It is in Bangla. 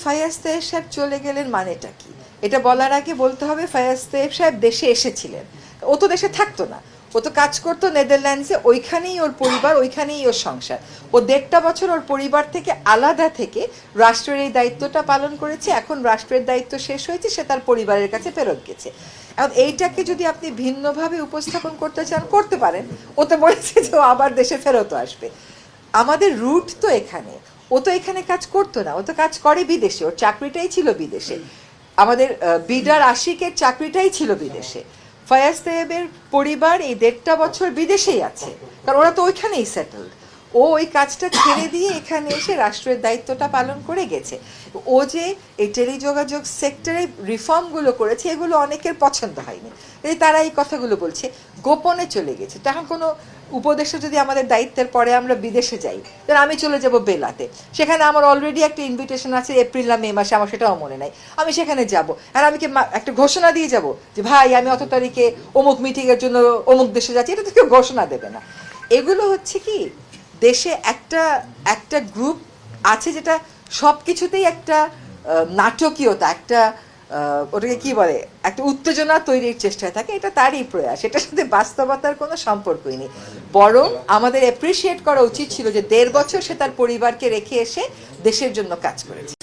ফায়াজ তায়েব সাহেব চলে গেলেন মানেটা কি? এটা বলার আগে বলতে হবে ফায়াজ তায়েব সাহেব দেশে এসেছিলেন, ও তো দেশে থাকতো না, ও তো কাজ করতো নেদারল্যান্ডসে, ওইখানেই ওর পরিবার, ওইখানেই ওর সংসার। ও 1.5 বছর ওর পরিবার থেকে আলাদা থেকে রাষ্ট্রের এই দায়িত্বটা পালন করেছে। এখন রাষ্ট্রের দায়িত্ব শেষ হয়েছে, সে তার পরিবারের কাছে ফেরত গেছে। এখন এইটাকে যদি আপনি ভিন্নভাবে উপস্থাপন করতে চান করতে পারেন, ও তো বলেছে যে ও আবার দেশে ফেরতও আসবে। আমাদের রুট তো এখানে, ও তো এখানে কাজ করতো না, ও তো কাজ করে বিদেশে, ওর চাকরিটাই ছিল বিদেশে। আমাদের বিডার আশিকের চাকরিটাই ছিল বিদেশে। ফায়াজ তায়েবের পরিবার এই 1.5 বছর বিদেশেই আছে, কারণ ওরা তো ওইখানেই সেটেলড। ও ওই কাজটা ছেড়ে দিয়ে এখানে এসে রাষ্ট্রের দায়িত্বটা পালন করে গেছে। ও যে এই টেলিযোগাযোগ সেক্টরে রিফর্মগুলো করেছে, এগুলো অনেকের পছন্দ হয়নি, এই তারা এই কথাগুলো বলছে, গোপনে চলে গেছে। তখন কোনো উপদেশে যদি আমাদের দায়িত্বের পরে আমরা বিদেশে যাই, তাহলে আমি চলে যাব বেলাতে, সেখানে আমার অলরেডি একটা ইনভিটেশন আছে এপ্রিল না মে মাসে, আমার সেটাও মনে নাই, আমি সেখানে যাব, আর আমি কি একটা ঘোষণা দিয়ে যাব যে ভাই আমি অত তারিখে অমুক মিটিংয়ের জন্য অমুক দেশে যাচ্ছি? এটা তো কেউ ঘোষণা দেবে না। এগুলো হচ্ছে কি, দেশে একটা একটা গ্রুপ আছে যেটা সব কিছুতেই একটা নাটকীয়তা, একটা ওটাকে কি বলে, একটা উত্তেজনা তৈরির চেষ্টায় থাকে, এটা তারই প্রয়াস, এটার সাথে বাস্তবতার কোনো সম্পর্কই নেই। বরং আমাদের অ্যাপ্রিসিয়েট করা উচিত ছিল যে 1.5 বছর সে তার পরিবারকে রেখে এসে দেশের জন্য কাজ করেছে।